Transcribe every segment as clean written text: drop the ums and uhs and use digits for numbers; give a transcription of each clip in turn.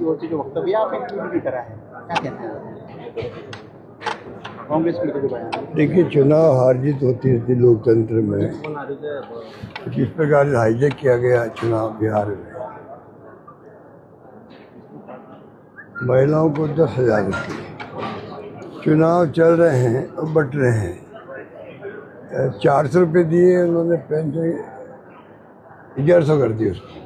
की ओर से जो वक्तव्य आपने ट्वीट भी करा है, क्या कहते हैं कांग्रेस के जो बयान? देखिए, चुनाव हार जीत होती है लोकतंत्र में। जिस प्रकार से हाईजैक किया गया चुनाव बिहार में, महिलाओं को 10,000 रुपये, चुनाव चल रहे हैं और बट रहे हैं। 400 रुपये दिए उन्होंने, पेंशन 1100 कर दी उसको,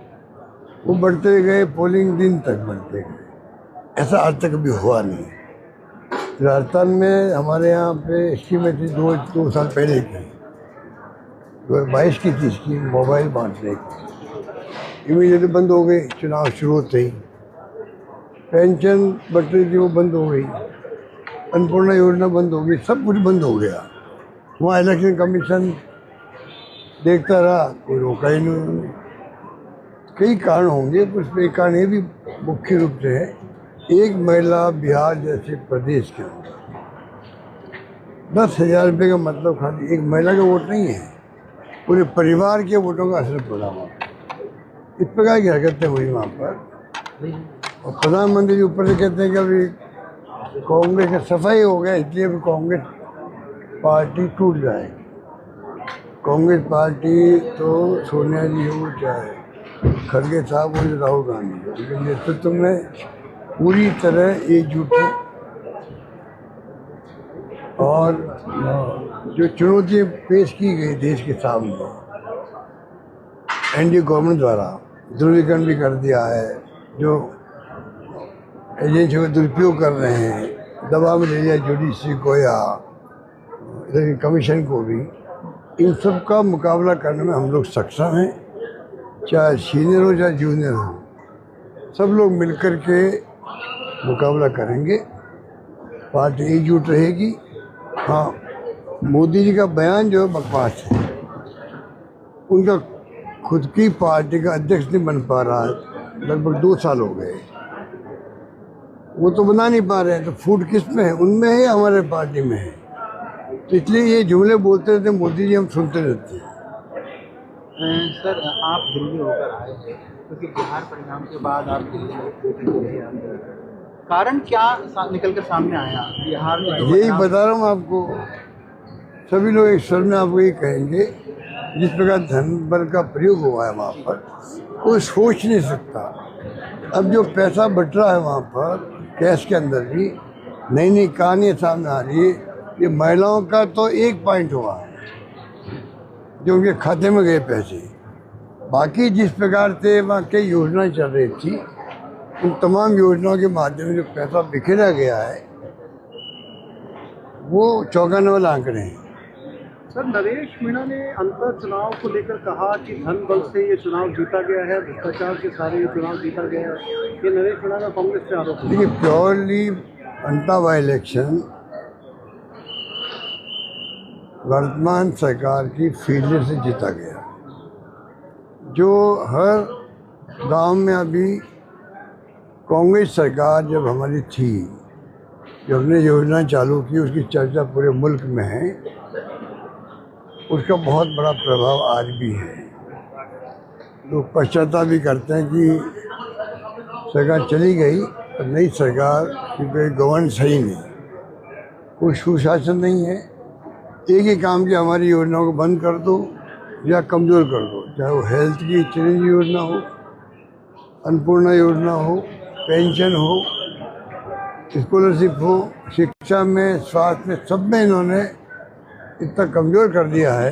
वो बढ़ते गए, पोलिंग दिन तक बढ़ते गए। ऐसा आज तक कभी हुआ नहीं। राजस्थान में हमारे यहाँ पे स्कीम थी दो साल पहले की, 22 की थी स्कीम, मोबाइल बांटने की, इमीडिएटली बंद हो गई चुनाव शुरू होते ही। पेंशन बट रही थी, वो बंद हो गई। अन्नपूर्णा योजना बंद हो गई, सब कुछ बंद हो गया। वहाँ इलेक्शन कमीशन देखता रहा, कोई रोका ही नहीं। कई कारण होंगे, उसमें एक कारण ये भी मुख्य रूप से है, एक महिला बिहार जैसे प्रदेश के अंदर 10,000 रुपये का मतलब खाली एक महिला का वोट नहीं है, पूरे परिवार के वोटों का असर पड़ा वहाँ पर। इस प्रकार की हरकतें हुई वहाँ पर। और प्रधानमंत्री जी ऊपर से कहते हैं कि अभी कांग्रेस का सफाई हो गया, इसलिए अभी कांग्रेस पार्टी टूट जाएगी। कांग्रेस पार्टी तो सोनिया जी हो, चाहे खड़गे साहब हो, राहुल गांधी हो, उनके नेतृत्व में पूरी तरह एकजुट है। और जो चुनौती पेश की गई देश के सामने एनडीए गवर्नमेंट द्वारा, ध्रुवीकरण भी कर दिया है, जो एजेंसियों का दुरुपयोग कर रहे हैं, दबाव में ले लिया जुडिशरी को या इलेक्शन कमीशन को भी, इन सब का मुकाबला करने में हम लोग सक्षम हैं। चाहे सीनियर हो चाहे जूनियर हो, सब लोग मिलकर के मुकाबला करेंगे, पार्टी एकजुट रहेगी। हाँ, मोदी जी का बयान जो है बकवास है। उनका खुद की पार्टी का अध्यक्ष नहीं बन पा रहा है, लगभग 2 साल हो गए, वो तो बना नहीं पा रहे हैं। तो फूट किस में है, उनमें है या हमारे पार्टी में है? तो इसलिए ये जुमले बोलते रहते मोदी जी, हम सुनते रहते हैं। सर, आप दिल्ली होकर आए हैं, क्योंकि बिहार परिणाम के बाद आप दिल्ली में, कारण क्या निकल कर सामने आया बिहार में? यही बता रहा हूँ आपको, सभी लोग एक स्वर में आपको ये कहेंगे, जिस प्रकार धन बल का प्रयोग हुआ है वहाँ पर, कोई सोच नहीं सकता। अब जो पैसा बट रहा है वहाँ पर कैश के अंदर भी, नई नई कहानियाँ सामने आ रही है। ये महिलाओं का तो 1 पॉइंट हुआ है जो उनके खाते में गए पैसे। बाकी जिस प्रकार से वहाँ कई योजनाएं चल रही थी, उन तमाम योजनाओं के माध्यम से जो पैसा बिखेरा गया है, वो चौंकाने वाले आंकड़े हैं। सर, नरेश मीणा ने अंतर चुनाव को लेकर कहा कि धन बल से ये चुनाव जीता गया है, भ्रष्टाचार के सारे ये चुनाव जीता गया है। ये नरेश मीणा का कांग्रेस से आरोप है। देखिए, प्योरली अंता बाई इलेक्शन वर्तमान सरकार की फेलियर से जीता गया। जो हर गांव में अभी कांग्रेस सरकार जब हमारी थी, जब हमने योजना चालू की, उसकी चर्चा पूरे मुल्क में है, उसका बहुत बड़ा प्रभाव आज भी है। लोग पश्चाताप भी करते हैं कि सरकार चली गई, और नई सरकार क्योंकि गवर्नेंस सही नहीं, कोई सुशासन नहीं है। एक ही काम की हमारी योजनाओं को बंद कर दो या कमज़ोर कर दो, चाहे वो हेल्थ की चिरंजीवी योजना हो, अन्नपूर्णा योजना हो, पेंशन हो, स्कॉलरशिप हो, शिक्षा में, स्वास्थ्य में, सब में इन्होंने इतना कमज़ोर कर दिया है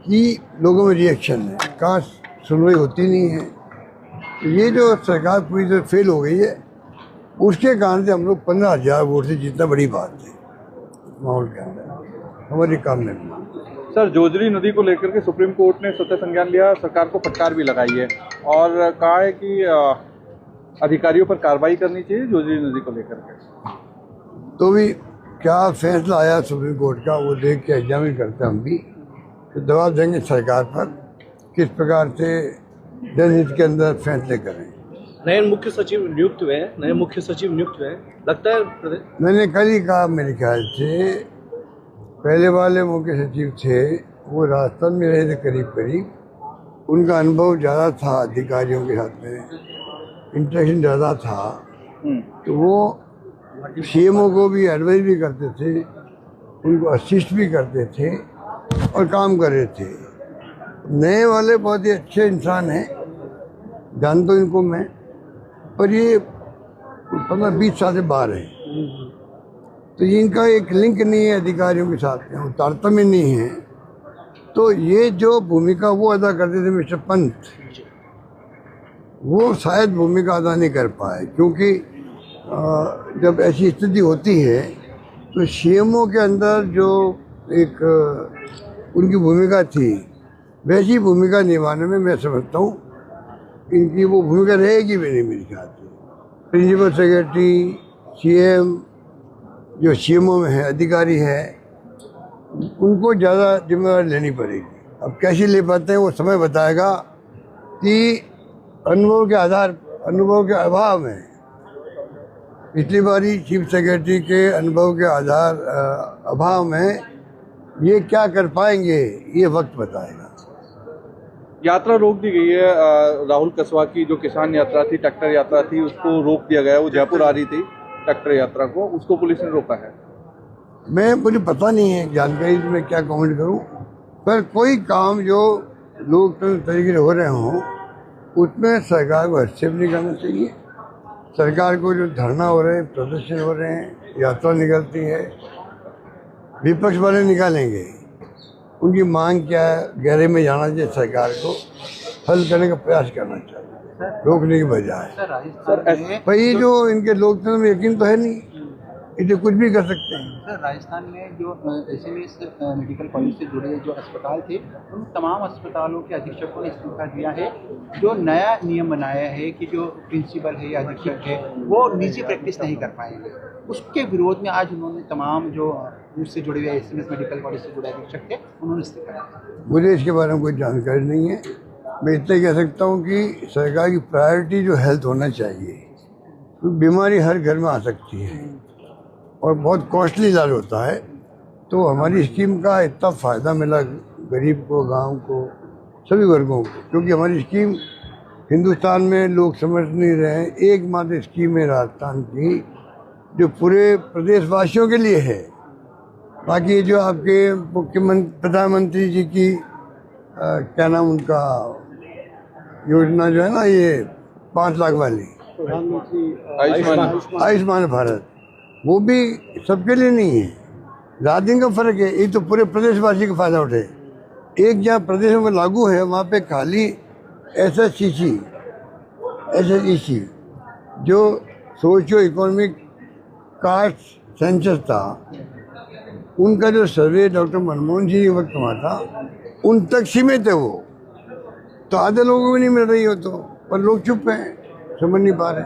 कि लोगों में रिएक्शन है, कहाँ सुनवाई होती नहीं है। तो ये जो सरकार पूरी तरह फेल हो गई है, उसके कारण से हम लोग 15,000 वोट से जीतना बड़ी बात है माहौल के अंदर, हमारी काम में भी। सर, जोजरी नदी को लेकर के सुप्रीम कोर्ट ने स्वतः संज्ञान लिया, सरकार को फटकार भी लगाई है और कहा है कि अधिकारियों पर कार्रवाई करनी चाहिए जोजरी नदी को लेकर के। तो भी क्या फैसला आया सुप्रीम कोर्ट का, वो देख के एग्जामिन करते हम भी, तो दबाव देंगे सरकार पर किस प्रकार से जनहित के अंदर फैसले करें। नए मुख्य सचिव नियुक्त हुए, लगता है। मैंने कल ही कहा, मेरे ख्याल से पहले वाले मुख्य सचिव थे, वो राजस्थान में रहे थे करीब करीब, उनका अनुभव ज़्यादा था अधिकारियों के साथ में, इंटरेक्शन ज़्यादा था, तो वो सीएमओ को भी एडवाइस भी करते थे, उनको असिस्ट भी करते थे और काम कर रहे थे। नए वाले बहुत ही अच्छे इंसान हैं, जानता हूँ इनको मैं, पर ये 15-20 साल से बाहर है, तो इनका एक लिंक नहीं है अधिकारियों के साथ में, तारतम्य नहीं है। तो ये जो भूमिका वो अदा करते थे मिस्टर पंत, वो शायद भूमिका अदा नहीं कर पाए, क्योंकि जब ऐसी स्थिति होती है तो सीएमओ के अंदर जो एक उनकी भूमिका थी, वैसी भूमिका निभाने में मैं समझता हूँ इनकी वो भूमिका रहेगी भी नहीं मेरे ख्याल से। प्रिंसिपल सेक्रेटरी, सीएम, जो सीएमओ में है अधिकारी है, उनको ज़्यादा जिम्मेदारी लेनी पड़ेगी। अब कैसे ले पाते हैं वो समय बताएगा कि अनुभव के अभाव में, पिछली बारी चीफ सेक्रेटरी के अनुभव के अभाव में ये क्या कर पाएंगे ये वक्त बताएगा। यात्रा रोक दी गई है, राहुल कस्वा की जो किसान यात्रा थी, ट्रैक्टर यात्रा थी, उसको रोक दिया गया है। वो जयपुर आ रही थी ट्रैक्टर यात्रा को, उसको पुलिस ने रोका है। मुझे पता नहीं है जानकारी में क्या कमेंट करूं, पर कोई काम जो लोकतंत्र तरीके से हो रहे हों उसमें सरकार को हस्तक्षेप नहीं करना चाहिए। सरकार को जो धरना हो रहे हैं, प्रदर्शन हो रहे हैं, यात्रा निकलती है, विपक्ष वाले निकालेंगे, उनकी मांग क्या है, गहरे में जाना चाहिए, सरकार को हल करने का प्रयास करना चाहिए, रोकने की बजाय। भाई जो इनके लोकतंत्र में यकीन तो है नहीं, इसे कुछ भी कर सकते हैं। सर, राजस्थान में जो एसएमएस मेडिकल कॉलेज से जुड़े जो अस्पताल थे, उन तमाम अस्पतालों के अधीक्षकों ने इस्तीफा दिया है। जो नया नियम बनाया है कि जो प्रिंसिपल है या अधीक्षक है वो निजी प्रैक्टिस नहीं कर पाएंगे, उसके विरोध में आज उन्होंने तमाम जो उससे जुड़े हुए एसएमएस मेडिकल कॉलेज से जुड़े अधीक्षक थे उन्होंने इस्तीफा दिया। मुझे इसके बारे में कोई जानकारी नहीं है। मैं इतना कह सकता हूँ कि सरकार की प्रायोरिटी जो हेल्थ होना चाहिए, क्योंकि बीमारी हर घर में आ सकती है और बहुत कॉस्टली इलाज होता है। तो हमारी स्कीम का इतना फ़ायदा मिला गरीब को, गांव को, सभी वर्गों को, क्योंकि हमारी स्कीम हिंदुस्तान में लोग समझ नहीं रहे हैं, एकमात्र स्कीम है राजस्थान की जो पूरे प्रदेशवासियों के लिए है। बाकी जो आपके मुख्यमंत्री, प्रधानमंत्री जी की क्या नाम उनका योजना जो है ना, ये 5 लाख वाली प्रधानमंत्री आयुष्मान भारत, वो भी सबके लिए नहीं है। राज्यों का फर्क है, ये तो पूरे प्रदेशवासी का फायदा उठे। एक जहाँ प्रदेशों में लागू है वहाँ पे खाली एसएससीसी जो सोशियो इकोनॉमिक कास्ट सेंसस था, उनका जो सर्वे डॉक्टर मनमोहन जी के वक्त हुआ था, उन तक सीमित है वो, तो आधे लोगों को नहीं मिल रही हो, तो पर लोग चुप हैं, समझ नहीं पा रहे।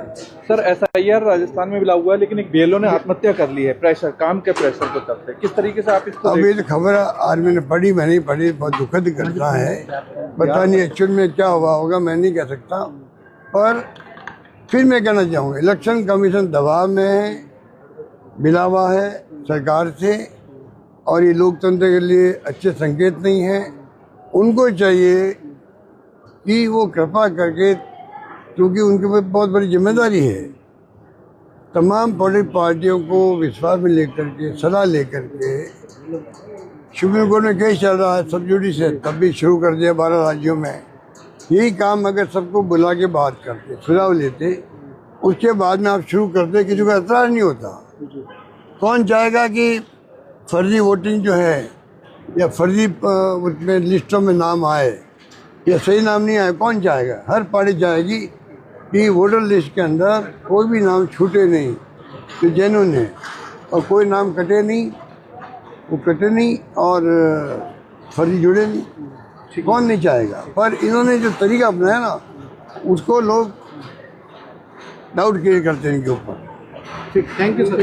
सर, एसआईआर राजस्थान में भी लागू हुआ है, लेकिन एक बीएलओ ने आत्महत्या कर ली है प्रेशर, काम के प्रेशर को चलते। किस तरीके से आप इसको? अब ये तो खबर आज मैंने पढ़ी, मैं नहीं पढ़ी, बहुत दुखद घटना है। पता नहीं एक्चुअल में क्या हुआ होगा, मैं नहीं कह सकता। पर फिर मैं कहना चाहूँगा, इलेक्शन कमीशन दबाव में है, मिला हुआ है सरकार से, और ये लोकतंत्र के लिए अच्छे संकेत नहीं है। उनको चाहिए कि वो कृपा करके, क्योंकि उनके ऊपर बहुत बड़ी जिम्मेदारी है, तमाम पॉलिटिकल पार्टियों को विश्वास में लेकर के, सलाह लेकर के, सुप्रीम कोर्ट में केस चल रहा है सब जुडिस से, तब भी शुरू कर दिया 12 राज्यों में। यही काम अगर सबको बुला के बात करते, सुझाव लेते, उसके बाद में आप शुरू करते, किसी को एतराज़ नहीं होता। कौन चाहेगा कि फर्जी वोटिंग जो है या फर्जी उसमें लिस्टों में नाम आए या सही नाम नहीं आए, कौन चाहेगा? हर पार्टी चाहेगी कि वोटर लिस्ट के अंदर कोई भी नाम छूटे नहीं, तो जेन्युइन है, और कोई नाम कटे नहीं, वो कटे नहीं और फर्जी जुड़े नहीं, कौन नहीं चाहेगा? पर इन्होंने जो तरीका अपनाया ना, उसको लोग डाउट क्रिएट करते हैं इनके ऊपर। ठीक, थैंक यू सर।